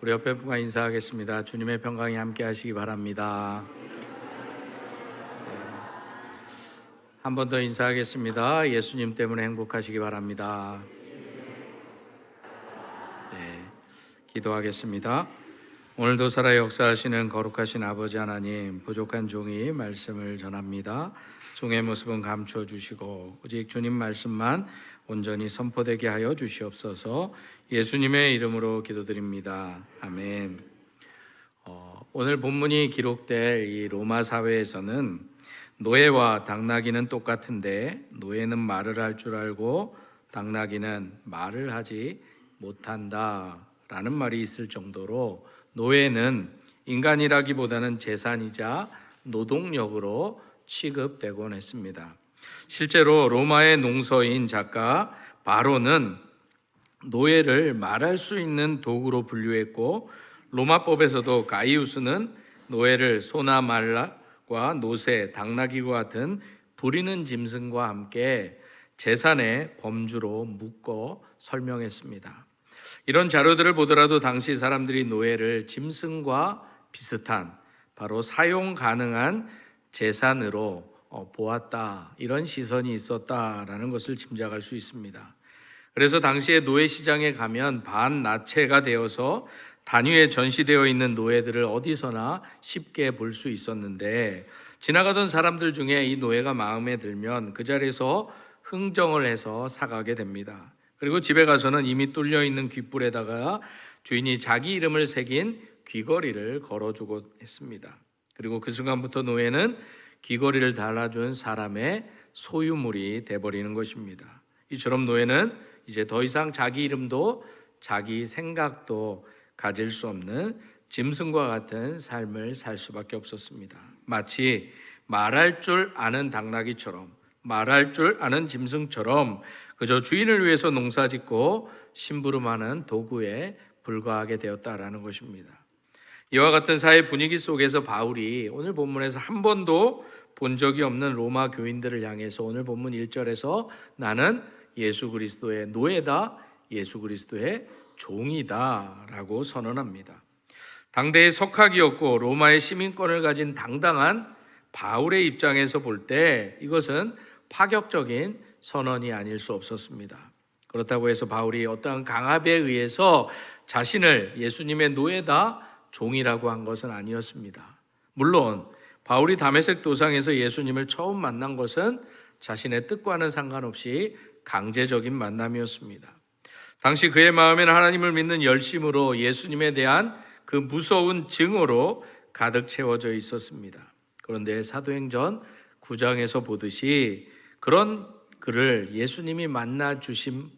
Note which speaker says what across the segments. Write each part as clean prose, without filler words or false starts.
Speaker 1: 우리 옆에 분과 인사하겠습니다. 주님의 평강이 함께 하시기 바랍니다. 한 번 더 인사하겠습니다. 예수님 때문에 행복하시기 바랍니다. 기도하겠습니다. 오늘도 살아 역사하시는 거룩하신 아버지 하나님, 부족한 종이 말씀을 전합니다. 종의 모습은 감추어 주시고 오직 주님 말씀만 온전히 선포되게 하여 주시옵소서. 예수님의 이름으로 기도드립니다. 아멘. 오늘 본문이 기록될 이 로마 사회에서는 노예와 당나귀는 똑같은데 노예는 말을 할 줄 알고 당나귀는 말을 하지 못한다 라는 말이 있을 정도로 노예는 인간이라기보다는 재산이자 노동력으로 취급되곤 했습니다. 실제로 로마의 농서인 작가 바로는 노예를 말할 수 있는 도구로 분류했고, 로마법에서도 가이우스는 노예를 소나 말과 노새, 당나귀와 같은 부리는 짐승과 함께 재산의 범주로 묶어 설명했습니다. 이런 자료들을 보더라도 당시 사람들이 노예를 짐승과 비슷한 바로 사용 가능한 재산으로 보았다, 이런 시선이 있었다라는 것을 짐작할 수 있습니다. 그래서 당시에 노예 시장에 가면 반나체가 되어서 단위에 전시되어 있는 노예들을 어디서나 쉽게 볼 수 있었는데, 지나가던 사람들 중에 이 노예가 마음에 들면 그 자리에서 흥정을 해서 사가게 됩니다. 그리고 집에 가서는 이미 뚫려 있는 귓불에다가 주인이 자기 이름을 새긴 귀걸이를 걸어주곤 했습니다. 그리고 그 순간부터 노예는 귀걸이를 달아준 사람의 소유물이 돼버리는 것입니다. 이처럼 노예는 이제 더 이상 자기 이름도 자기 생각도 가질 수 없는 짐승과 같은 삶을 살 수밖에 없었습니다. 마치 말할 줄 아는 당나귀처럼, 말할 줄 아는 짐승처럼 그저 주인을 위해서 농사짓고 심부름하는 도구에 불과하게 되었다라는 것입니다. 이와 같은 사회 분위기 속에서 바울이 오늘 본문에서 한 번도 본 적이 없는 로마 교인들을 향해서 오늘 본문 1절에서 나는 예수 그리스도의 노예다, 예수 그리스도의 종이다 라고 선언합니다. 당대의 석학이었고 로마의 시민권을 가진 당당한 바울의 입장에서 볼 때 이것은 파격적인 선언이 아닐 수 없었습니다. 그렇다고 해서 바울이 어떠한 강압에 의해서 자신을 예수님의 노예다, 종이라고 한 것은 아니었습니다. 물론 바울이 다메섹 도상에서 예수님을 처음 만난 것은 자신의 뜻과는 상관없이 강제적인 만남이었습니다. 당시 그의 마음에는 하나님을 믿는 열심으로 예수님에 대한 그 무서운 증오로 가득 채워져 있었습니다. 그런데 사도행전 9장에서 보듯이 그런 그를 예수님이 만나 주신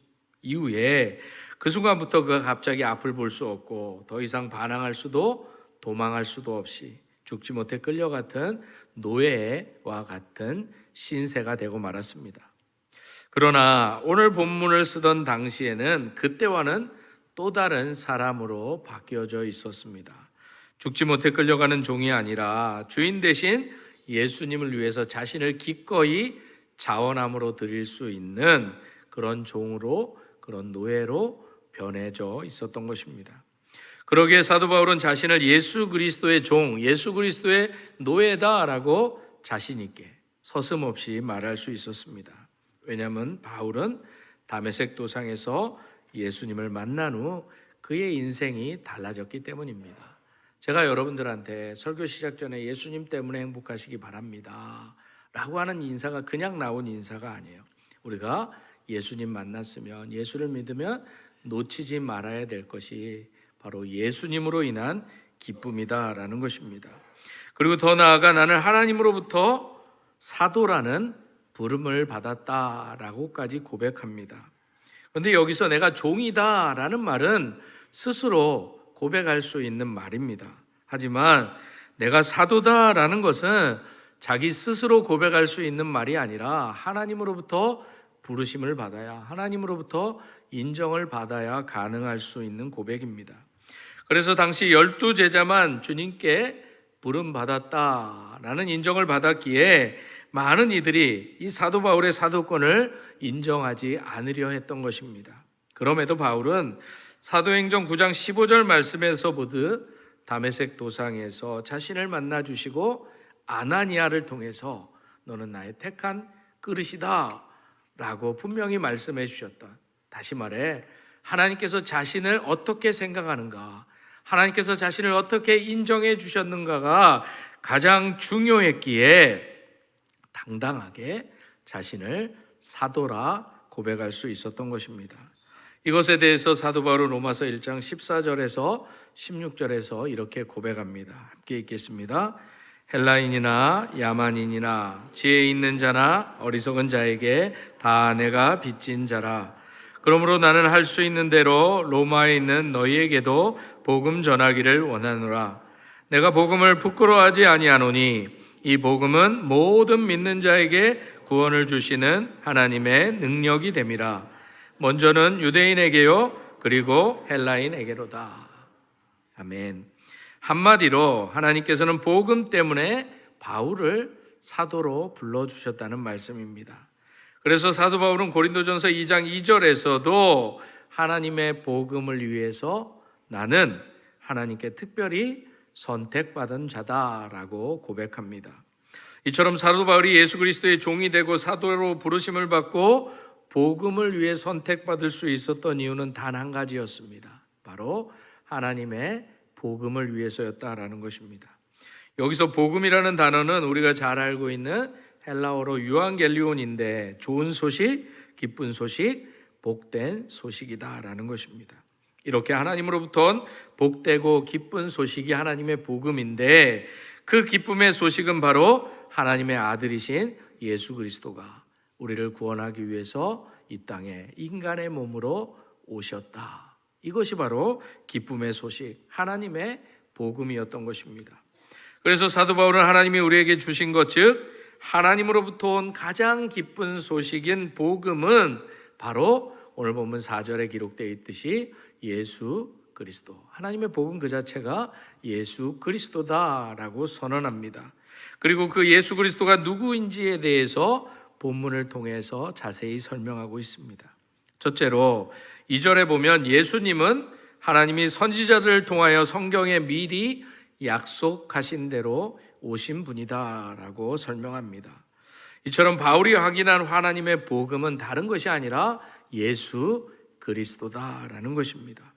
Speaker 1: 이후에 그 순간부터 그가 갑자기 앞을 볼 수 없고 더 이상 반항할 수도 도망할 수도 없이 죽지 못해 끌려갔던 노예와 같은 신세가 되고 말았습니다. 그러나 오늘 본문을 쓰던 당시에는 그때와는 또 다른 사람으로 바뀌어져 있었습니다. 죽지 못해 끌려가는 종이 아니라 주인 대신 예수님을 위해서 자신을 기꺼이 자원함으로 드릴 수 있는 그런 종으로, 그런 노예로 변해져 있었던 것입니다. 그러기에 사도 바울은 자신을 예수 그리스도의 종, 예수 그리스도의 노예다라고 자신 있게 서슴없이 말할 수 있었습니다. 왜냐하면 바울은 다메섹 도상에서 예수님을 만난 후 그의 인생이 달라졌기 때문입니다. 제가 여러분들한테 설교 시작 전에 예수님 때문에 행복하시기 바랍니다 라고 하는 인사가 그냥 나온 인사가 아니에요. 우리가 예수님 만났으면, 예수를 믿으면 놓치지 말아야 될 것이 바로 예수님으로 인한 기쁨이다라는 것입니다. 그리고 더 나아가 나는 하나님으로부터 사도라는 부름을 받았다라고까지 고백합니다. 그런데 여기서 내가 종이다라는 말은 스스로 고백할 수 있는 말입니다. 하지만 내가 사도다라는 것은 자기 스스로 고백할 수 있는 말이 아니라 하나님으로부터 부르심을 받아야, 하나님으로부터 인정을 받아야 가능할 수 있는 고백입니다. 그래서 당시 12제자만 주님께 부름받았다라는 인정을 받았기에 많은 이들이 이 사도 바울의 사도권을 인정하지 않으려 했던 것입니다. 그럼에도 바울은 사도행전 9장 15절 말씀에서 보듯 다메섹 도상에서 자신을 만나 주시고 아나니아를 통해서 너는 나의 택한 그릇이다 라고 분명히 말씀해 주셨던, 다시 말해 하나님께서 자신을 어떻게 생각하는가, 하나님께서 자신을 어떻게 인정해 주셨는가가 가장 중요했기에 당당하게 자신을 사도라 고백할 수 있었던 것입니다. 이것에 대해서 사도 바울은 로마서 1장 14절에서 16절에서 이렇게 고백합니다. 함께 읽겠습니다. 헬라인이나 야만인이나 지혜 있는 자나 어리석은 자에게 다 내가 빚진 자라. 그러므로 나는 할 수 있는 대로 로마에 있는 너희에게도 복음 전하기를 원하노라. 내가 복음을 부끄러워하지 아니하노니 이 복음은 모든 믿는 자에게 구원을 주시는 하나님의 능력이 됨이라. 먼저는 유대인에게요 그리고 헬라인에게로다. 아멘. 한마디로 하나님께서는 복음 때문에 바울을 사도로 불러주셨다는 말씀입니다. 그래서 사도 바울은 고린도전서 2장 2절에서도 하나님의 복음을 위해서 나는 하나님께 특별히 선택받은 자다라고 고백합니다. 이처럼 사도 바울이 예수 그리스도의 종이 되고 사도로 부르심을 받고 복음을 위해 선택받을 수 있었던 이유는 단 한 가지였습니다. 바로 하나님의 복음을 위해서였다라는 것입니다. 여기서 복음이라는 단어는 우리가 잘 알고 있는 헬라어로 유앙겔리온인데 좋은 소식, 기쁜 소식, 복된 소식이다라는 것입니다. 이렇게 하나님으로부터 복되고 기쁜 소식이 하나님의 복음인데 그 기쁨의 소식은 바로 하나님의 아들이신 예수 그리스도가 우리를 구원하기 위해서 이 땅에 인간의 몸으로 오셨다. 이것이 바로 기쁨의 소식, 하나님의 복음이었던 것입니다. 그래서 사도 바울은 하나님이 우리에게 주신 것, 즉 하나님으로부터 온 가장 기쁜 소식인 복음은 바로 오늘 본문 4절에 기록되어 있듯이 예수 그리스도, 하나님의 복음 그 자체가 예수 그리스도다라고 선언합니다. 그리고 그 예수 그리스도가 누구인지에 대해서 본문을 통해서 자세히 설명하고 있습니다. 첫째로 2절에 보면 예수님은 하나님이 선지자들을 통하여 성경에 미리 약속하신 대로 오신 분이다라고 설명합니다. 이처럼 바울이 확인한 하나님의 복음은 다른 것이 아니라 예수 그리스도다라는 것입니다.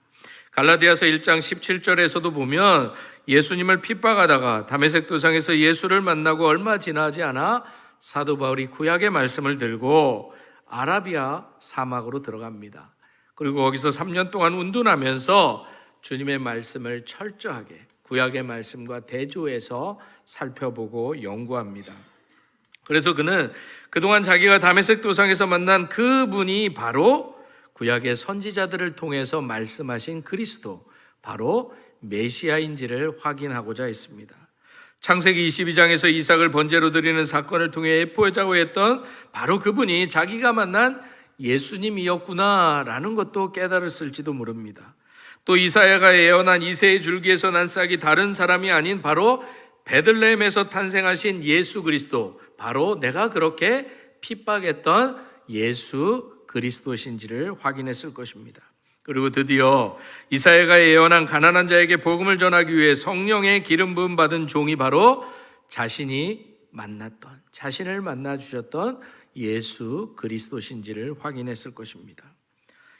Speaker 1: 갈라디아서 1장 17절에서도 보면 예수님을 핍박하다가 다메섹 도상에서 예수를 만나고 얼마 지나지 않아 사도 바울이 구약의 말씀을 들고 아라비아 사막으로 들어갑니다. 그리고 거기서 3년 동안 운둔하면서 주님의 말씀을 철저하게 구약의 말씀과 대조해서 살펴보고 연구합니다. 그래서 그는 그동안 자기가 다메섹 도상에서 만난 그분이 바로 구약의 선지자들을 통해서 말씀하신 그리스도, 바로 메시아인지를 확인하고자 했습니다. 창세기 22장에서 이삭을 번제로 드리는 사건을 통해 예포하자고 했던 바로 그분이 자기가 만난 예수님이었구나라는 것도 깨달았을지도 모릅니다. 또 이사야가 예언한 이새의 줄기에서 난 싹이 다른 사람이 아닌 바로 베들레헴에서 탄생하신 예수 그리스도, 바로 내가 그렇게 핍박했던 예수 그리스도신지를 확인했을 것입니다. 그리고 드디어 이사야가 예언한 가난한 자에게 복음을 전하기 위해 성령의 기름 부음 받은 종이 바로 자신이 만났던, 자신을 만나 주셨던 예수 그리스도신지를 확인했을 것입니다.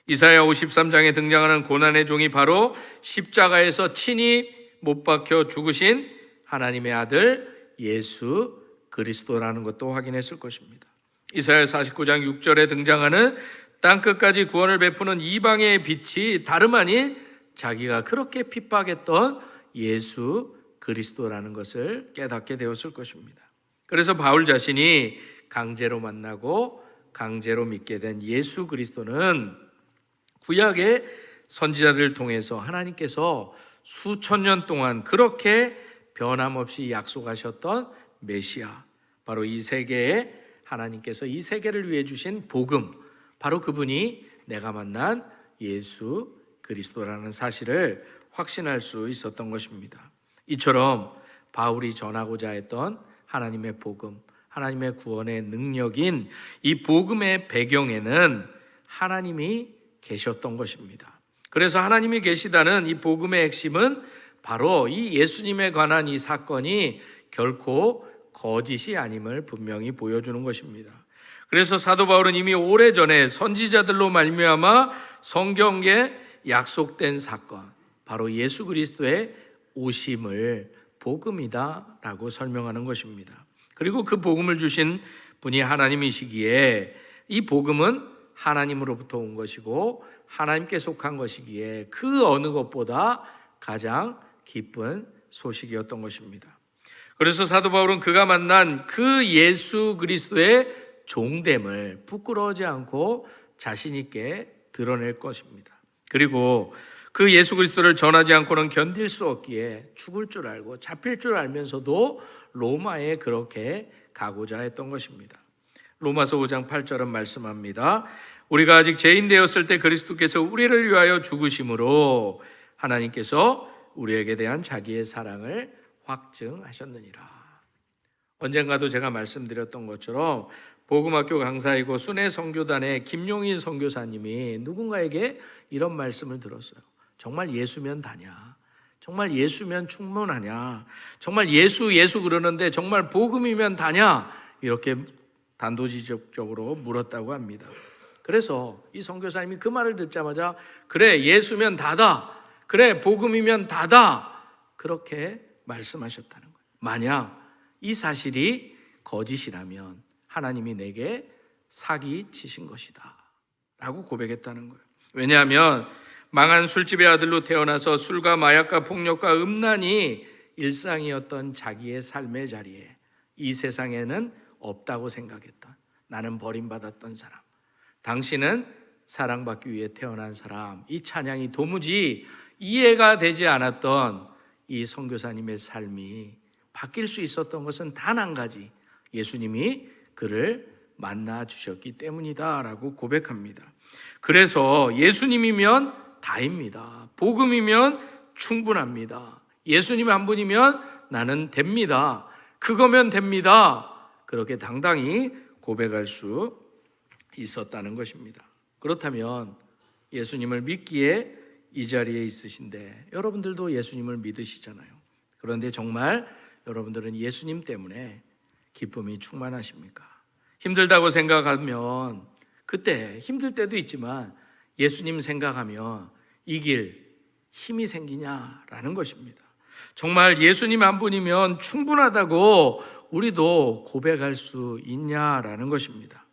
Speaker 1: 이사야 53장에 등장하는 고난의 종이 바로 십자가에서 친히 못 박혀 죽으신 하나님의 아들 예수 그리스도라는 것도 확인했을 것입니다. 이사야 49장 6절에 등장하는 땅끝까지 구원을 베푸는 이방의 빛이 다름 아닌 자기가 그렇게 핍박했던 예수 그리스도라는 것을 깨닫게 되었을 것입니다. 그래서 바울 자신이 강제로 만나고 강제로 믿게 된 예수 그리스도는 구약의 선지자들을 통해서 하나님께서 수천 년 동안 그렇게 변함없이 약속하셨던 메시아, 바로 이 세계에 하나님께서 이 세계를 위해 주신 복음, 바로 그분이 내가 만난 예수 그리스도라는 사실을 확신할 수 있었던 것입니다. 이처럼 바울이 전하고자 했던 하나님의 복음, 하나님의 구원의 능력인 이 복음의 배경에는 하나님이 계셨던 것입니다. 그래서 하나님이 계시다는 이 복음의 핵심은 바로 이 예수님에 관한 이 사건이 결코 거짓이 아님을 분명히 보여주는 것입니다. 그래서 사도 바울은 이미 오래전에 선지자들로 말미암아 성경에 약속된 사건, 바로 예수 그리스도의 오심을 복음이다라고 설명하는 것입니다. 그리고 그 복음을 주신 분이 하나님이시기에 이 복음은 하나님으로부터 온 것이고 하나님께 속한 것이기에 그 어느 것보다 가장 기쁜 소식이었던 것입니다. 그래서 사도 바울은 그가 만난 그 예수 그리스도의 종됨을 부끄러워하지 않고 자신 있게 드러낼 것입니다. 그리고 그 예수 그리스도를 전하지 않고는 견딜 수 없기에 죽을 줄 알고 잡힐 줄 알면서도 로마에 그렇게 가고자 했던 것입니다. 로마서 5장 8절은 말씀합니다. 우리가 아직 죄인 되었을 때 그리스도께서 우리를 위하여 죽으심으로 하나님께서 우리에게 대한 자기의 사랑을 확증하셨느니라. 언젠가도 제가 말씀드렸던 것처럼 복음학교 강사이고 순회 선교단의 김용희 선교사님이 누군가에게 이런 말씀을 들었어요. 정말 예수면 다냐? 정말 예수면 충분하냐? 정말 예수 그러는데 정말 복음이면 다냐? 이렇게 단도직입적으로 물었다고 합니다. 그래서 이 선교사님이 그 말을 듣자마자 그래, 예수면 다다. 그래, 복음이면 다다. 그렇게 말씀하셨다는 거예요. 만약 이 사실이 거짓이라면 하나님이 내게 사기치신 것이다 라고 고백했다는 거예요. 왜냐하면 망한 술집의 아들로 태어나서 술과 마약과 폭력과 음란이 일상이었던 자기의 삶의 자리에 이 세상에는 없다고 생각했던, 나는 버림받았던 사람, 당신은 사랑받기 위해 태어난 사람, 이 찬양이 도무지 이해가 되지 않았던 이 선교사님의 삶이 바뀔 수 있었던 것은 단 한 가지, 예수님이 그를 만나 주셨기 때문이다 라고 고백합니다. 그래서 예수님이면 다입니다. 복음이면 충분합니다. 예수님 한 분이면 나는 됩니다. 그거면 됩니다. 그렇게 당당히 고백할 수 있었다는 것입니다. 그렇다면 예수님을 믿기에 이 자리에 있으신데 여러분들도 예수님을 믿으시잖아요. 그런데 정말 여러분들은 예수님 때문에 기쁨이 충만하십니까? 힘들다고 생각하면 그때 힘들 때도 있지만 예수님 생각하면 이길 힘이 생기냐라는 것입니다. 정말 예수님 한 분이면 충분하다고 우리도 고백할 수 있냐라는 것입니다.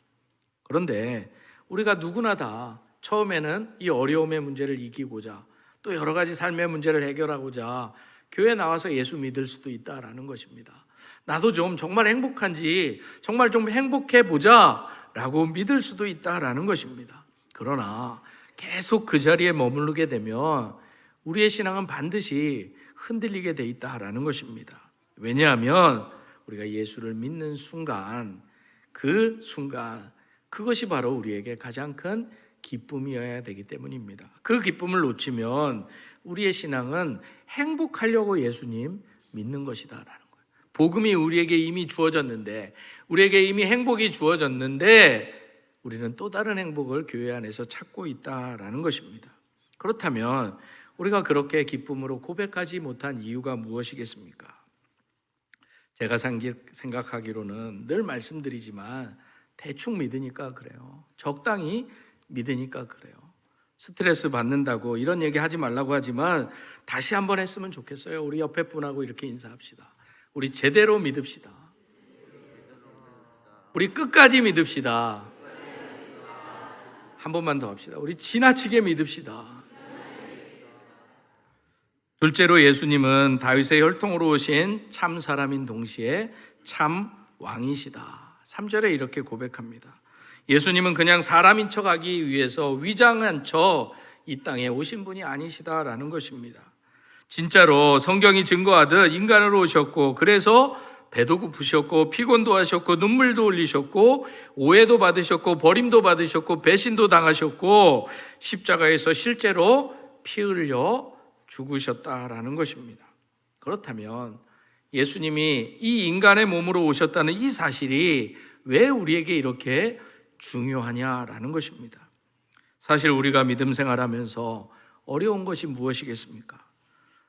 Speaker 1: 그런데 우리가 누구나 다 처음에는 이 어려움의 문제를 이기고자 또 여러 가지 삶의 문제를 해결하고자 교회 나와서 예수 믿을 수도 있다라는 것입니다. 나도 좀 정말 행복한지 정말 좀 행복해 보자 라고 믿을 수도 있다라는 것입니다. 그러나 계속 그 자리에 머무르게 되면 우리의 신앙은 반드시 흔들리게 돼 있다라는 것입니다. 왜냐하면 우리가 예수를 믿는 순간, 그 순간 그것이 바로 우리에게 가장 큰 기쁨이어야 되기 때문입니다. 그 기쁨을 놓치면 우리의 신앙은 행복하려고 예수님 믿는 것이다라는 거예요. 복음이 우리에게 이미 주어졌는데, 우리에게 이미 행복이 주어졌는데 우리는 또 다른 행복을 교회 안에서 찾고 있다라는 것입니다. 그렇다면 우리가 그렇게 기쁨으로 고백하지 못한 이유가 무엇이겠습니까? 제가 생각하기로는 늘 말씀드리지만 대충 믿으니까 그래요. 적당히 믿으니까 그래요. 스트레스 받는다고 이런 얘기 하지 말라고 하지만 다시 한번 했으면 좋겠어요. 우리 옆에 분하고 이렇게 인사합시다. 우리 제대로 믿읍시다. 우리 끝까지 믿읍시다. 한 번만 더 합시다. 우리 지나치게 믿읍시다. 둘째로 예수님은 다윗의 혈통으로 오신 참 사람인 동시에 참 왕이시다. 3절에 이렇게 고백합니다. 예수님은 그냥 사람인 척하기 위해서 위장한 척 이 땅에 오신 분이 아니시다라는 것입니다. 진짜로 성경이 증거하듯 인간으로 오셨고, 그래서 배도 고프셨고 피곤도 하셨고 눈물도 흘리셨고 오해도 받으셨고 버림도 받으셨고 배신도 당하셨고 십자가에서 실제로 피 흘려 죽으셨다라는 것입니다. 그렇다면 예수님이 이 인간의 몸으로 오셨다는 이 사실이 왜 우리에게 이렇게 중요하냐라는 것입니다. 사실 우리가 믿음 생활하면서 어려운 것이 무엇이겠습니까?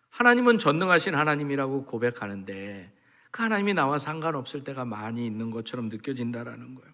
Speaker 1: 하나님은 전능하신 하나님이라고 고백하는데 그 하나님이 나와 상관없을 때가 많이 있는 것처럼 느껴진다라는 거예요.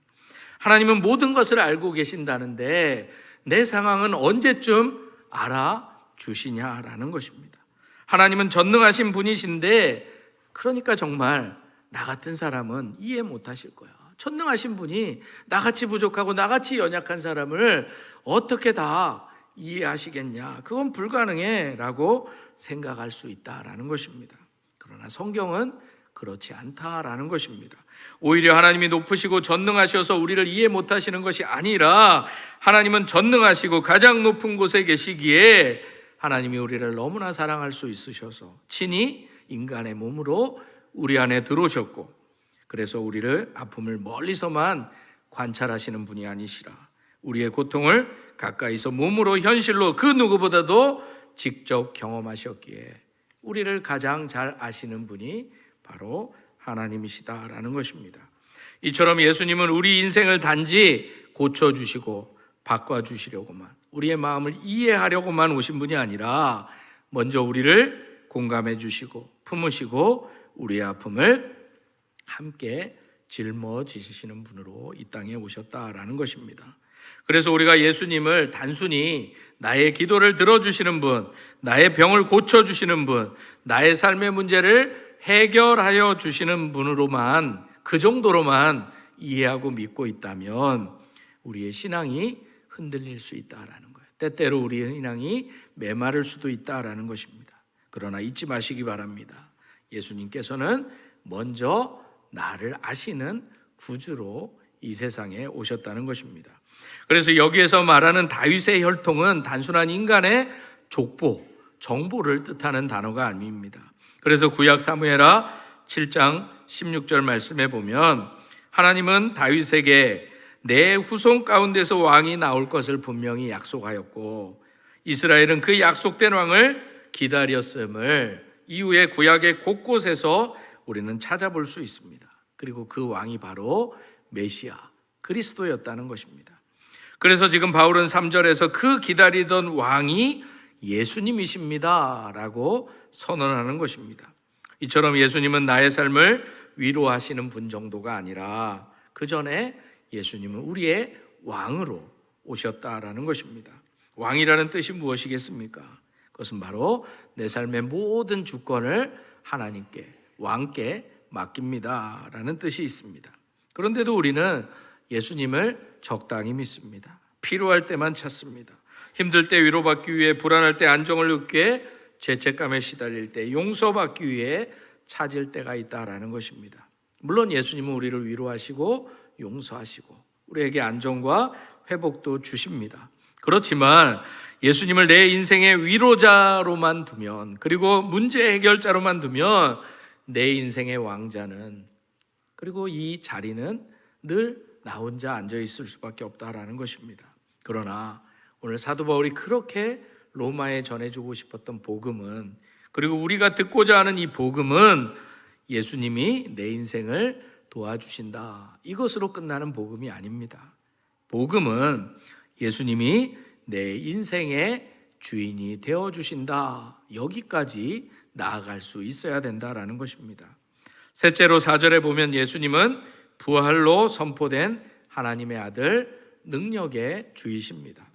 Speaker 1: 하나님은 모든 것을 알고 계신다는데 내 상황은 언제쯤 알아주시냐라는 것입니다. 하나님은 전능하신 분이신데 그러니까 정말 나 같은 사람은 이해 못하실 거야. 전능하신 분이 나같이 부족하고 나같이 연약한 사람을 어떻게 다 이해하시겠냐? 그건 불가능해 라고 생각할 수 있다라는 것입니다. 그러나 성경은 그렇지 않다라는 것입니다. 오히려 하나님이 높으시고 전능하셔서 우리를 이해 못하시는 것이 아니라 하나님은 전능하시고 가장 높은 곳에 계시기에 하나님이 우리를 너무나 사랑할 수 있으셔서 친히 인간의 몸으로 우리 안에 들어오셨고, 그래서 우리를 아픔을 멀리서만 관찰하시는 분이 아니시라 우리의 고통을 가까이서 몸으로 현실로 그 누구보다도 직접 경험하셨기에 우리를 가장 잘 아시는 분이 바로 하나님이시다라는 것입니다. 이처럼 예수님은 우리 인생을 단지 고쳐주시고 바꿔주시려고만, 우리의 마음을 이해하려고만 오신 분이 아니라 먼저 우리를 공감해 주시고 품으시고 우리의 아픔을 함께 짊어지시는 분으로 이 땅에 오셨다라는 것입니다. 그래서 우리가 예수님을 단순히 나의 기도를 들어주시는 분, 나의 병을 고쳐주시는 분, 나의 삶의 문제를 해결하여 주시는 분으로만, 그 정도로만 이해하고 믿고 있다면 우리의 신앙이 흔들릴 수 있다라는 거예요. 때때로 우리의 신앙이 메마를 수도 있다라는 것입니다. 그러나 잊지 마시기 바랍니다. 예수님께서는 먼저 나를 아시는 구주로 이 세상에 오셨다는 것입니다. 그래서 여기에서 말하는 다윗의 혈통은 단순한 인간의 족보, 정보를 뜻하는 단어가 아닙니다. 그래서 구약 사무엘하 7장 16절 말씀에 보면 하나님은 다윗에게 내 후손 가운데서 왕이 나올 것을 분명히 약속하였고 이스라엘은 그 약속된 왕을 기다렸음을 이후에 구약의 곳곳에서 우리는 찾아볼 수 있습니다. 그리고 그 왕이 바로 메시아, 그리스도였다는 것입니다. 그래서 지금 바울은 3절에서 그 기다리던 왕이 예수님이십니다 라고 선언하는 것입니다. 이처럼 예수님은 나의 삶을 위로하시는 분 정도가 아니라 그 전에 예수님은 우리의 왕으로 오셨다라는 것입니다. 왕이라는 뜻이 무엇이겠습니까? 그것은 바로 내 삶의 모든 주권을 하나님께, 왕께 맡깁니다 라는 뜻이 있습니다. 그런데도 우리는 예수님을 적당히 믿습니다. 필요할 때만 찾습니다. 힘들 때 위로받기 위해, 불안할 때 안정을 얻기 위해, 죄책감에 시달릴 때 용서받기 위해 찾을 때가 있다라는 것입니다. 물론 예수님은 우리를 위로하시고 용서하시고 우리에게 안정과 회복도 주십니다. 그렇지만 예수님을 내 인생의 위로자로만 두면, 그리고 문제 해결자로만 두면 내 인생의 왕자는, 그리고 이 자리는 늘 나 혼자 앉아 있을 수밖에 없다라는 것입니다. 그러나 오늘 사도 바울이 그렇게 로마에 전해주고 싶었던 복음은, 그리고 우리가 듣고자 하는 이 복음은 예수님이 내 인생을 도와주신다, 이것으로 끝나는 복음이 아닙니다. 복음은 예수님이 내 인생의 주인이 되어주신다, 여기까지 나아갈 수 있어야 된다라는 것입니다. 셋째로 4절에 보면 예수님은 부활로 선포된 하나님의 아들, 능력의 주이십니다.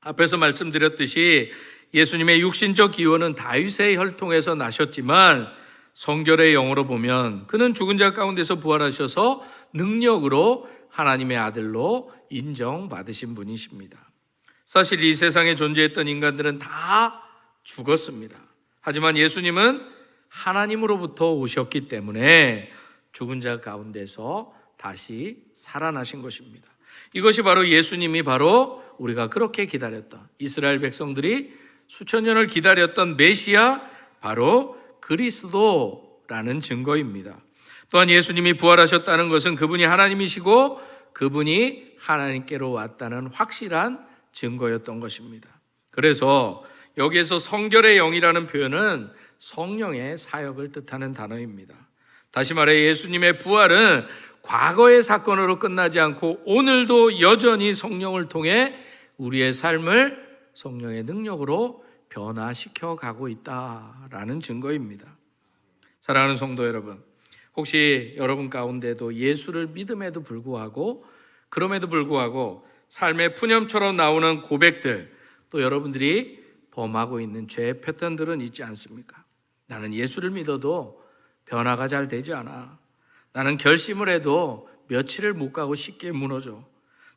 Speaker 1: 앞에서 말씀드렸듯이 예수님의 육신적 기원은 다윗의 혈통에서 나셨지만 성결의 영어로 보면 그는 죽은 자 가운데서 부활하셔서 능력으로 하나님의 아들로 인정받으신 분이십니다. 사실 이 세상에 존재했던 인간들은 다 죽었습니다. 하지만 예수님은 하나님으로부터 오셨기 때문에 죽은 자 가운데서 다시 살아나신 것입니다. 이것이 바로 예수님이 바로 우리가 그렇게 기다렸던, 이스라엘 백성들이 수천 년을 기다렸던 메시아, 바로 그리스도라는 증거입니다. 또한 예수님이 부활하셨다는 것은 그분이 하나님이시고 그분이 하나님께로 왔다는 확실한 증거였던 것입니다. 그래서 여기에서 성결의 영이라는 표현은 성령의 사역을 뜻하는 단어입니다. 다시 말해 예수님의 부활은 과거의 사건으로 끝나지 않고 오늘도 여전히 성령을 통해 우리의 삶을 성령의 능력으로 변화시켜 가고 있다라는 증거입니다. 사랑하는 성도 여러분, 혹시 여러분 가운데도 예수를 믿음에도 불구하고 그럼에도 불구하고 삶의 푸념처럼 나오는 고백들, 또 여러분들이 범하고 있는 죄의 패턴들은 있지 않습니까? 나는 예수를 믿어도 변화가 잘 되지 않아. 나는 결심을 해도 며칠을 못 가고 쉽게 무너져.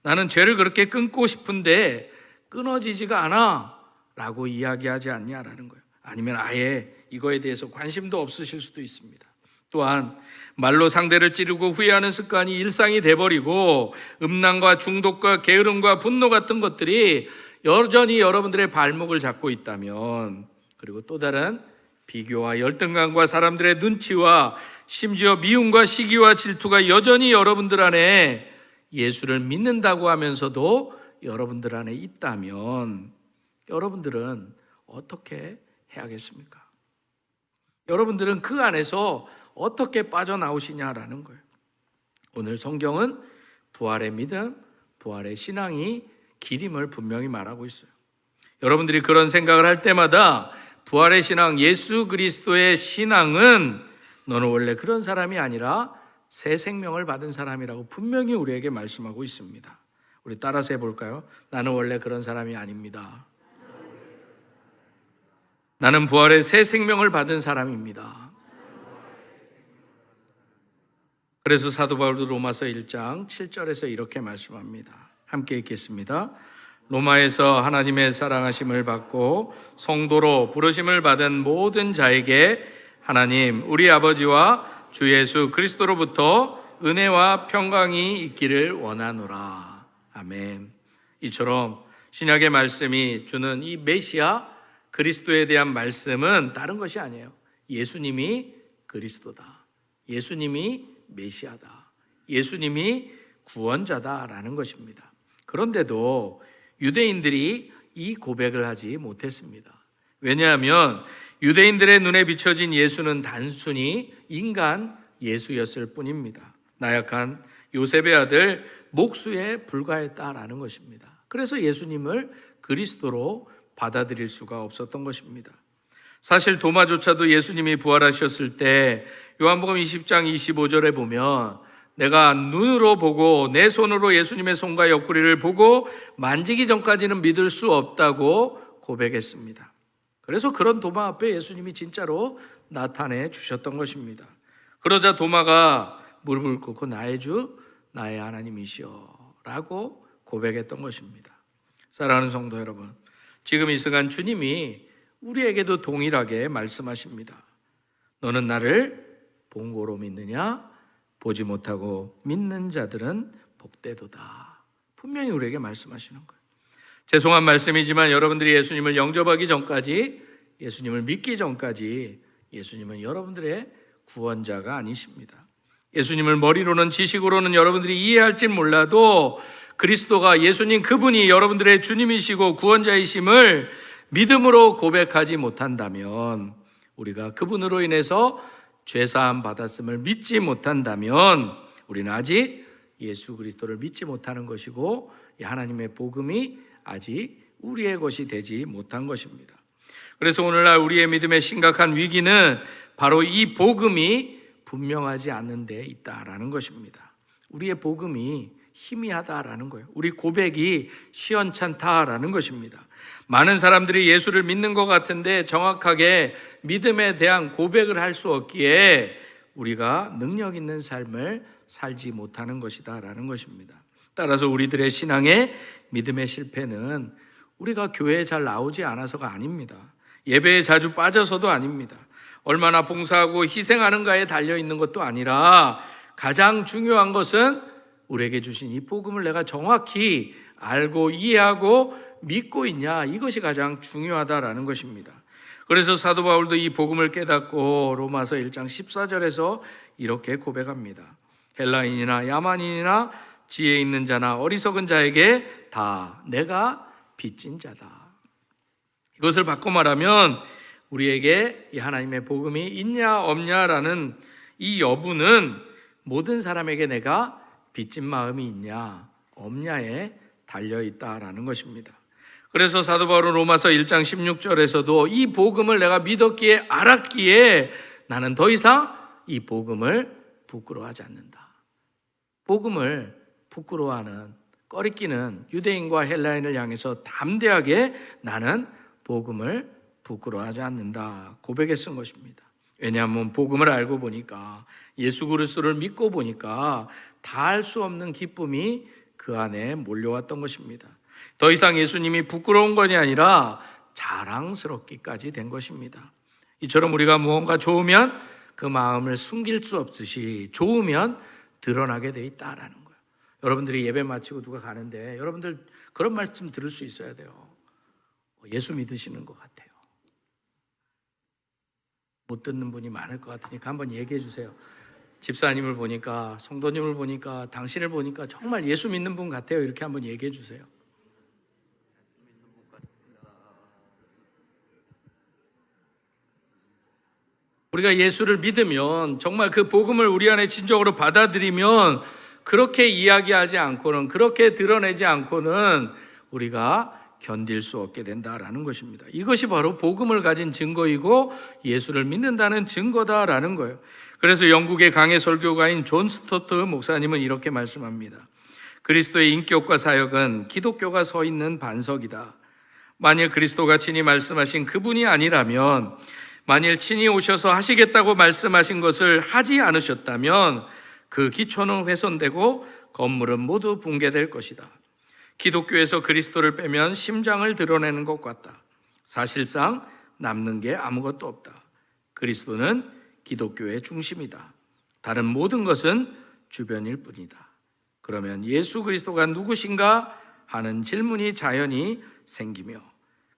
Speaker 1: 나는 죄를 그렇게 끊고 싶은데 끊어지지가 않아 라고 이야기하지 않냐라는 거예요. 아니면 아예 이거에 대해서 관심도 없으실 수도 있습니다. 또한 말로 상대를 찌르고 후회하는 습관이 일상이 돼버리고 음란과 중독과 게으름과 분노 같은 것들이 여전히 여러분들의 발목을 잡고 있다면, 그리고 또 다른 비교와 열등감과 사람들의 눈치와 심지어 미움과 시기와 질투가 여전히 여러분들 안에 예수를 믿는다고 하면서도 여러분들 안에 있다면 여러분들은 어떻게 해야겠습니까? 여러분들은 그 안에서 어떻게 빠져나오시냐라는 거예요. 오늘 성경은 부활의 믿음, 부활의 신앙이 길임을 분명히 말하고 있어요. 여러분들이 그런 생각을 할 때마다 부활의 신앙, 예수 그리스도의 신앙은 너는 원래 그런 사람이 아니라 새 생명을 받은 사람이라고 분명히 우리에게 말씀하고 있습니다. 우리 따라서 해볼까요? 나는 원래 그런 사람이 아닙니다. 나는 부활의 새 생명을 받은 사람입니다. 그래서 사도 바울도 로마서 1장 7절에서 이렇게 말씀합니다. 함께 읽겠습니다. 로마에서 하나님의 사랑하심을 받고 성도로 부르심을 받은 모든 자에게 하나님 우리 아버지와 주 예수 그리스도로부터 은혜와 평강이 있기를 원하노라. 아멘. 이처럼 신약의 말씀이 주는 이 메시아 그리스도에 대한 말씀은 다른 것이 아니에요. 예수님이 그리스도다. 예수님이 메시아다. 예수님이 구원자다라는 것입니다. 그런데도 유대인들이 이 고백을 하지 못했습니다. 왜냐하면 유대인들의 눈에 비춰진 예수는 단순히 인간 예수였을 뿐입니다. 나약한 요셉의 아들 목수에 불과했다라는 것입니다. 그래서 예수님을 그리스도로 받아들일 수가 없었던 것입니다. 사실 도마조차도 예수님이 부활하셨을 때 요한복음 20장 25절에 보면 내가 눈으로 보고 내 손으로 예수님의 손과 옆구리를 보고 만지기 전까지는 믿을 수 없다고 고백했습니다. 그래서 그런 도마 앞에 예수님이 진짜로 나타내 주셨던 것입니다. 그러자 도마가 무릎을 꿇고 나의 주, 나의 하나님이시여 라고 고백했던 것입니다. 사랑하는 성도 여러분, 지금 이 순간 주님이 우리에게도 동일하게 말씀하십니다. 너는 나를 본고로 믿느냐? 보지 못하고 믿는 자들은 복되도다. 분명히 우리에게 말씀하시는 거예요. 죄송한 말씀이지만 여러분들이 예수님을 영접하기 전까지, 예수님을 믿기 전까지 예수님은 여러분들의 구원자가 아니십니다. 예수님을 머리로는 지식으로는 여러분들이 이해할지 몰라도 그리스도가 예수님 그분이 여러분들의 주님이시고 구원자이심을 믿음으로 고백하지 못한다면, 우리가 그분으로 인해서 죄사함 받았음을 믿지 못한다면 우리는 아직 예수 그리스도를 믿지 못하는 것이고 하나님의 복음이 아직 우리의 것이 되지 못한 것입니다. 그래서 오늘날 우리의 믿음의 심각한 위기는 바로 이 복음이 분명하지 않는 데 있다라는 것입니다. 우리의 복음이 희미하다라는 거예요. 우리 고백이 시원찮다라는 것입니다. 많은 사람들이 예수를 믿는 것 같은데 정확하게 믿음에 대한 고백을 할 수 없기에 우리가 능력 있는 삶을 살지 못하는 것이다라는 것입니다. 따라서 우리들의 신앙의 믿음의 실패는 우리가 교회에 잘 나오지 않아서가 아닙니다. 예배에 자주 빠져서도 아닙니다. 얼마나 봉사하고 희생하는가에 달려있는 것도 아니라 가장 중요한 것은 우리에게 주신 이 복음을 내가 정확히 알고 이해하고 믿고 있냐, 이것이 가장 중요하다라는 것입니다. 그래서 사도 바울도 이 복음을 깨닫고 로마서 1장 14절에서 이렇게 고백합니다. 헬라인이나 야만인이나 지혜 있는 자나 어리석은 자에게 다 내가 빚진 자다. 이것을 바꿔 말하면 우리에게 이 하나님의 복음이 있냐 없냐라는 이 여부는 모든 사람에게 내가 빚진 마음이 있냐 없냐에 달려있다라는 것입니다. 그래서 사도 바울은 로마서 1장 16절에서도 이 복음을 내가 믿었기에 알았기에 나는 더 이상 이 복음을 부끄러워하지 않는다. 복음을 부끄러워하는, 꺼리끼는 유대인과 헬라인을 향해서 담대하게 나는 복음을 부끄러워하지 않는다 고백에 쓴 것입니다. 왜냐하면 복음을 알고 보니까, 예수 그리스도를 믿고 보니까 다할 수 없는 기쁨이 그 안에 몰려왔던 것입니다. 더 이상 예수님이 부끄러운 것이 아니라 자랑스럽기까지 된 것입니다. 이처럼 우리가 무언가 좋으면 그 마음을 숨길 수 없듯이 좋으면 드러나게 돼 있다라는 거예요. 여러분들이 예배 마치고 누가 가는데 여러분들 그런 말씀 들을 수 있어야 돼요. 예수 믿으시는 것 같아요. 못 듣는 분이 많을 것 같으니까 한번 얘기해 주세요. 집사님을 보니까, 성도님을 보니까, 당신을 보니까 정말 예수 믿는 분 같아요. 이렇게 한번 얘기해 주세요. 우리가 예수를 믿으면, 정말 그 복음을 우리 안에 진정으로 받아들이면 그렇게 이야기하지 않고는, 그렇게 드러내지 않고는 우리가 견딜 수 없게 된다라는 것입니다. 이것이 바로 복음을 가진 증거이고 예수를 믿는다는 증거다라는 거예요. 그래서 영국의 강해 설교가인 존 스토트 목사님은 이렇게 말씀합니다. 그리스도의 인격과 사역은 기독교가 서 있는 반석이다. 만일 그리스도가 친히 말씀하신 그분이 아니라면, 만일 친히 오셔서 하시겠다고 말씀하신 것을 하지 않으셨다면 그 기초는 훼손되고 건물은 모두 붕괴될 것이다. 기독교에서 그리스도를 빼면 심장을 드러내는 것 같다. 사실상 남는 게 아무것도 없다. 그리스도는 기독교의 중심이다. 다른 모든 것은 주변일 뿐이다. 그러면 예수 그리스도가 누구신가 하는 질문이 자연히 생기며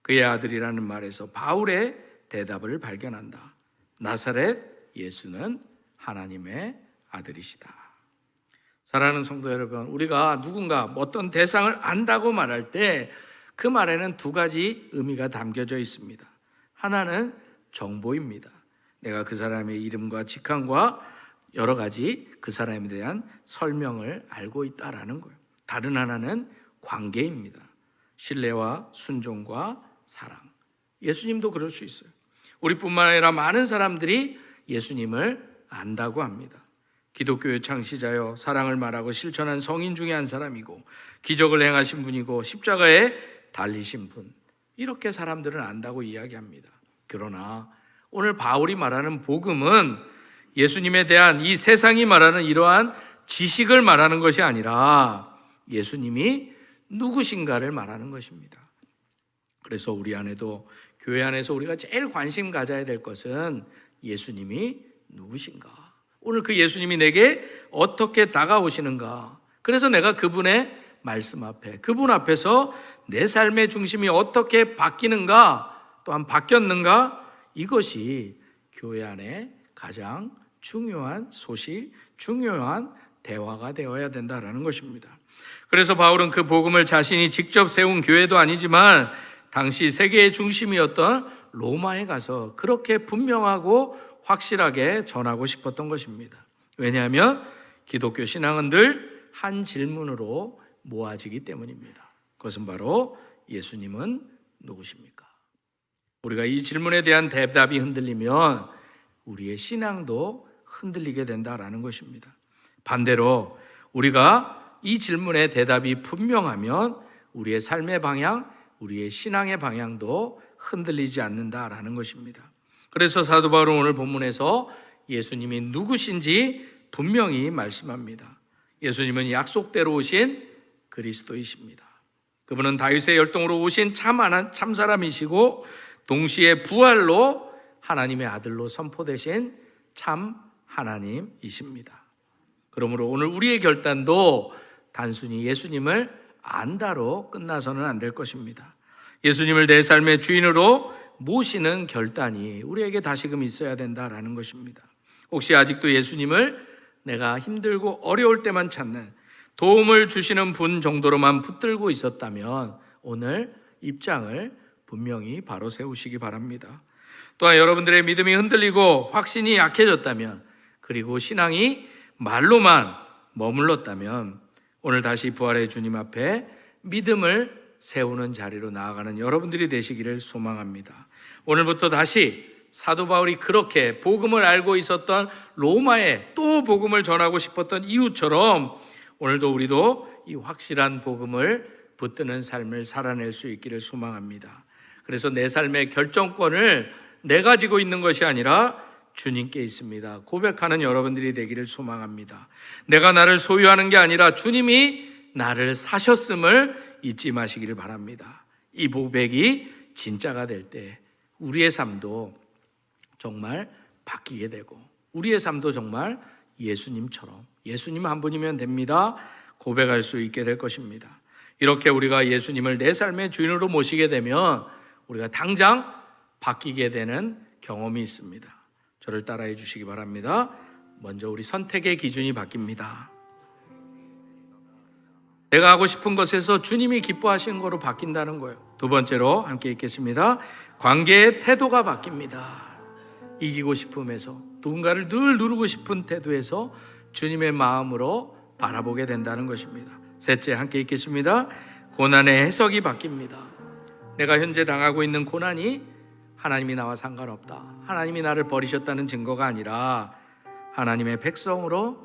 Speaker 1: 그의 아들이라는 말에서 바울의 대답을 발견한다. 나사렛 예수는 하나님의 아들이시다. 사랑하는 성도 여러분, 우리가 누군가 어떤 대상을 안다고 말할 때 그 말에는 두 가지 의미가 담겨져 있습니다. 하나는 정보입니다. 내가 그 사람의 이름과 직함과 여러 가지 그 사람에 대한 설명을 알고 있다라는 거예요. 다른 하나는 관계입니다. 신뢰와 순종과 사랑. 예수님도 그럴 수 있어요. 우리뿐만 아니라 많은 사람들이 예수님을 안다고 합니다. 기독교의 창시자여 사랑을 말하고 실천한 성인 중에 한 사람이고 기적을 행하신 분이고 십자가에 달리신 분, 이렇게 사람들은 안다고 이야기합니다. 그러나 오늘 바울이 말하는 복음은 예수님에 대한 이 세상이 말하는 이러한 지식을 말하는 것이 아니라 예수님이 누구신가를 말하는 것입니다. 그래서 우리 안에도, 교회 안에서 우리가 제일 관심 가져야 될 것은 예수님이 누구신가, 오늘 그 예수님이 내게 어떻게 다가오시는가, 그래서 내가 그분의 말씀 앞에, 그분 앞에서 내 삶의 중심이 어떻게 바뀌는가, 또한 바뀌었는가, 이것이 교회 안에 가장 중요한 소식, 중요한 대화가 되어야 된다는 것입니다. 그래서 바울은 그 복음을 자신이 직접 세운 교회도 아니지만 당시 세계의 중심이었던 로마에 가서 그렇게 분명하고 확실하게 전하고 싶었던 것입니다. 왜냐하면 기독교 신앙은 늘 한 질문으로 모아지기 때문입니다. 그것은 바로 예수님은 누구십니까? 우리가 이 질문에 대한 대답이 흔들리면 우리의 신앙도 흔들리게 된다라는 것입니다. 반대로 우리가 이 질문에 대답이 분명하면 우리의 삶의 방향, 우리의 신앙의 방향도 흔들리지 않는다라는 것입니다. 그래서 사도 바울은 오늘 본문에서 예수님이 누구신지 분명히 말씀합니다. 예수님은 약속대로 오신 그리스도이십니다. 그분은 다윗의 혈통으로 오신 참 사람이시고 동시에 부활로 하나님의 아들로 선포되신 참 하나님이십니다. 그러므로 오늘 우리의 결단도 단순히 예수님을 안다로 끝나서는 안 될 것입니다. 예수님을 내 삶의 주인으로 모시는 결단이 우리에게 다시금 있어야 된다라는 것입니다. 혹시 아직도 예수님을 내가 힘들고 어려울 때만 찾는, 도움을 주시는 분 정도로만 붙들고 있었다면 오늘 입장을 분명히 바로 세우시기 바랍니다. 또한 여러분들의 믿음이 흔들리고 확신이 약해졌다면, 그리고 신앙이 말로만 머물렀다면 오늘 다시 부활의 주님 앞에 믿음을 세우는 자리로 나아가는 여러분들이 되시기를 소망합니다. 오늘부터 다시 사도 바울이 그렇게 복음을 알고 있었던 로마에 또 복음을 전하고 싶었던 이유처럼 오늘도 우리도 이 확실한 복음을 붙드는 삶을 살아낼 수 있기를 소망합니다. 그래서 내 삶의 결정권을 내가 가지고 있는 것이 아니라 주님께 있습니다. 고백하는 여러분들이 되기를 소망합니다. 내가 나를 소유하는 게 아니라 주님이 나를 사셨음을 잊지 마시기를 바랍니다. 이 고백이 진짜가 될 때 우리의 삶도 정말 바뀌게 되고 우리의 삶도 정말 예수님처럼 예수님 한 분이면 됩니다 고백할 수 있게 될 것입니다. 이렇게 우리가 예수님을 내 삶의 주인으로 모시게 되면 우리가 당장 바뀌게 되는 경험이 있습니다. 저를 따라해 주시기 바랍니다. 먼저 우리 선택의 기준이 바뀝니다. 내가 하고 싶은 것에서 주님이 기뻐하시는 거로 바뀐다는 거예요. 두 번째로 함께 읽겠습니다. 관계의 태도가 바뀝니다. 이기고 싶음에서 누군가를 늘 누르고 싶은 태도에서 주님의 마음으로 바라보게 된다는 것입니다. 셋째 함께 읽겠습니다. 고난의 해석이 바뀝니다. 내가 현재 당하고 있는 고난이 하나님이 나와 상관없다, 하나님이 나를 버리셨다는 증거가 아니라 하나님의 백성으로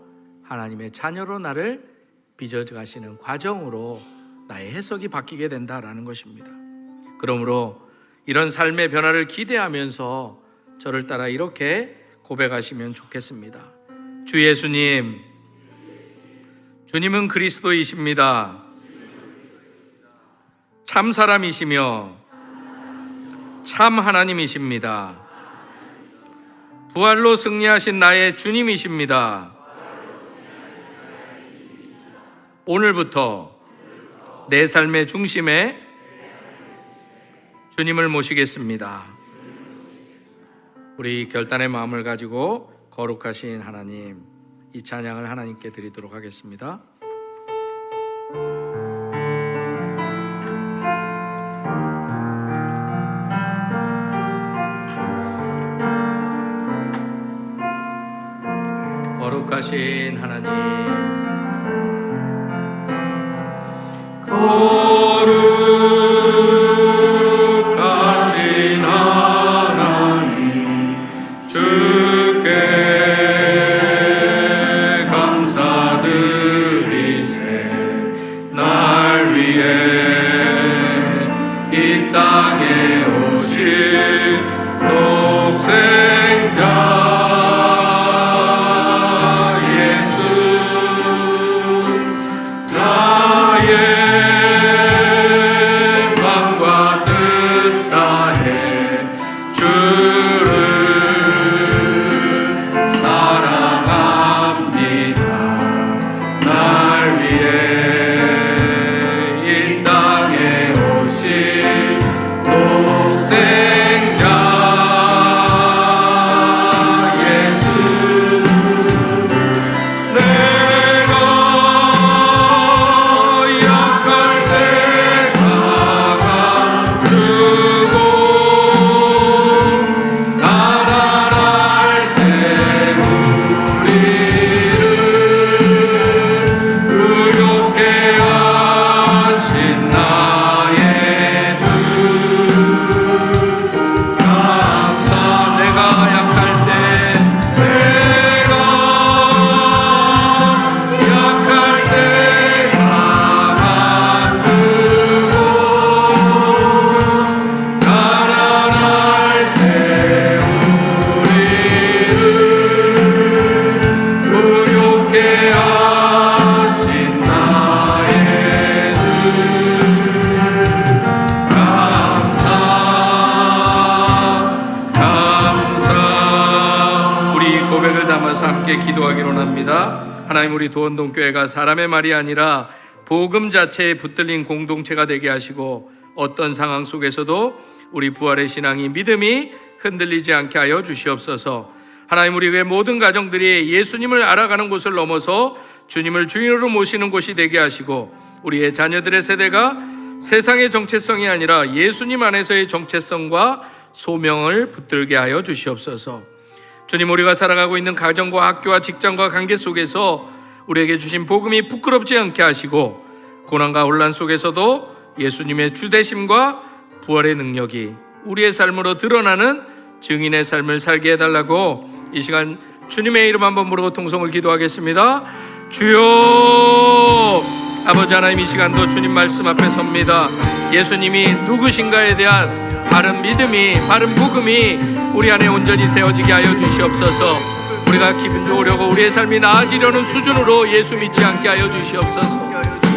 Speaker 1: 하나님의 자녀로 나를 빚어가시는 과정으로 나의 해석이 바뀌게 된다라는 것입니다. 그러므로 이런 삶의 변화를 기대하면서 저를 따라 이렇게 고백하시면 좋겠습니다. 주 예수님, 주님은 그리스도이십니다. 참 사람이시며 참 하나님이십니다. 부활로 승리하신 나의 주님이십니다. 오늘부터 내 삶의 중심에 주님을 모시겠습니다. 우리 결단의 마음을 가지고 거룩하신 하나님, 이 찬양을 하나님께 드리도록 하겠습니다. 거룩하신 하나님, 거룩하신 하나님, 주께 감사드리세. 날 위해 이 땅에 오신 독생자 기도하기로 합니다. 하나님, 우리 도원동교회가 사람의 말이 아니라 복음 자체에 붙들린 공동체가 되게 하시고 어떤 상황 속에서도 우리 부활의 신앙이 믿음이 흔들리지 않게 하여 주시옵소서. 하나님, 우리의 모든 가정들이 예수님을 알아가는 곳을 넘어서 주님을 주인으로 모시는 곳이 되게 하시고 우리의 자녀들의 세대가 세상의 정체성이 아니라 예수님 안에서의 정체성과 소명을 붙들게 하여 주시옵소서. 주님, 우리가 살아가고 있는 가정과 학교와 직장과 관계 속에서 우리에게 주신 복음이 부끄럽지 않게 하시고 고난과 혼란 속에서도 예수님의 주되심과 부활의 능력이 우리의 삶으로 드러나는 증인의 삶을 살게 해달라고 이 시간 주님의 이름 한번 부르고 통성을 기도하겠습니다. 주여, 아버지 하나님, 이 시간도 주님 말씀 앞에 섭니다. 예수님이 누구신가에 대한 바른 믿음이, 바른 복음이 우리 안에 온전히 세워지게 하여 주시옵소서. 우리가 기분 좋으려고 우리의 삶이 나아지려는 수준으로 예수 믿지 않게 하여 주시옵소서.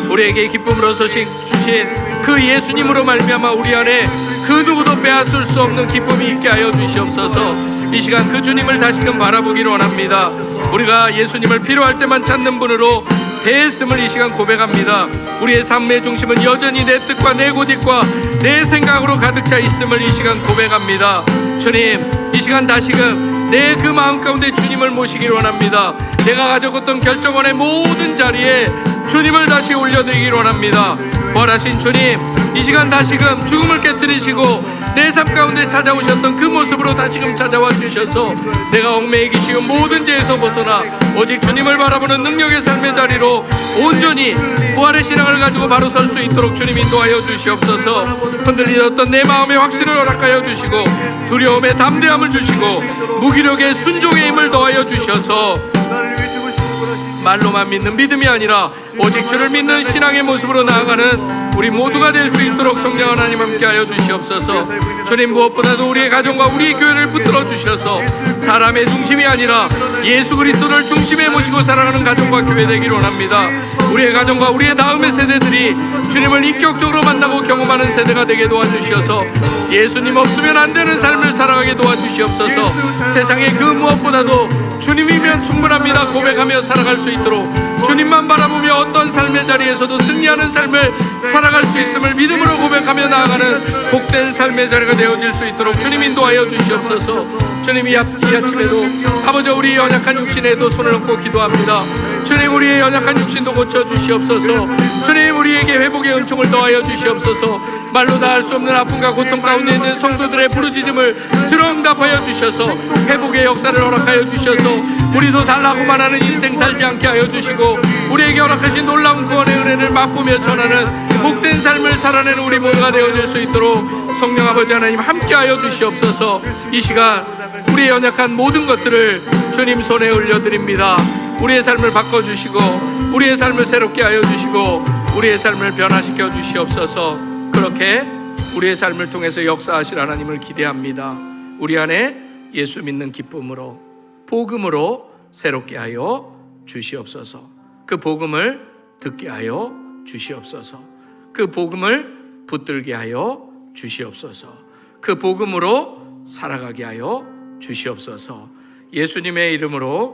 Speaker 1: 우리에게 기쁨으로 소식 주신 그 예수님으로 말미암아 우리 안에 그 누구도 빼앗을 수 없는 기쁨이 있게 하여 주시옵소서. 이 시간 그 주님을 다시금 바라보기를 원합니다. 우리가 예수님을 필요할 때만 찾는 분으로 대했음을 이 시간 고백합니다. 우리의 삶의 중심은 여전히 내 뜻과 내 고집과 내 생각으로 가득 차 있음을 이 시간 고백합니다. 주님, 이 시간 다시금 내 그 마음 가운데 주님을 모시기를 원합니다. 내가 가져갔던 결정원의 모든 자리에 주님을 다시 올려드리기를 원합니다. 부활하신 주님, 이 시간 다시금 죽음을 깨뜨리시고 내 삶 가운데 찾아오셨던 그 모습으로 다시금 찾아와 주셔서 내가 얽매이기 쉬운 모든 죄에서 벗어나 오직 주님을 바라보는 능력의 삶의 자리로 온전히 부활의 신앙을 가지고 바로 설 수 있도록 주님 인도하여 주시옵소서. 흔들리었던 내 마음의 확신을 허락하여 주시고 두려움의 담대함을 주시고 무기력의 순종의 힘을 더하여 주셔서 말로만 믿는 믿음이 아니라 오직 주를 믿는 신앙의 모습으로 나아가는 우리 모두가 될 수 있도록 성령 하나님 함께하여 주시옵소서. 주님, 무엇보다도 우리의 가정과 우리의 교회를 붙들어 주셔서 사람의 중심이 아니라 예수 그리스도를 중심에 모시고 살아가는 가정과 교회 되기를 원합니다. 우리의 가정과 우리의 다음의 세대들이 주님을 인격적으로 만나고 경험하는 세대가 되게 도와주셔서 예수님 없으면 안 되는 삶을 살아가게 도와주시옵소서. 세상의 그 무엇보다도 주님이면 충분합니다 고백하며 살아갈 수 있도록 주님만 바라보며 어떤 삶의 자리에서도 승리하는 삶을 살아갈 수 있음을 믿음으로 고백하며 나아가는 복된 삶의 자리가 되어질 수 있도록 주님 인도하여 주시옵소서. 주님, 이 아침에도 아버지 우리 연약한 육신에도 손을 얹고 기도합니다. 주님, 우리의 연약한 육신도 고쳐주시옵소서. 주님, 우리에게 회복의 은총을 더하여 주시옵소서. 말로 다 할 수 없는 아픔과 고통 가운데 있는 성도들의 부르짖음을 들어응답하여 주셔서 회복의 역사를 허락하여 주셔서 우리도 달라고만 하는 인생 살지 않게 하여 주시고 우리에게 허락하신 놀라운 구원의 은혜를 맛보며 전하는 복된 삶을 살아내는 우리 모두가 되어질 수 있도록 성령 아버지 하나님 함께하여 주시옵소서. 이 시간 우리의 연약한 모든 것들을 주님 손에 올려드립니다. 우리의 삶을 바꿔주시고 우리의 삶을 새롭게 하여 주시고 우리의 삶을 변화시켜 주시옵소서. 그렇게 우리의 삶을 통해서 역사하실 하나님을 기대합니다. 우리 안에 예수 믿는 기쁨으로 복음으로 새롭게 하여 주시옵소서. 그 복음을 듣게 하여 주시옵소서. 그 복음을 붙들게 하여 주시옵소서. 그 복음으로 살아가게 하여 주시옵소서. 예수님의 이름으로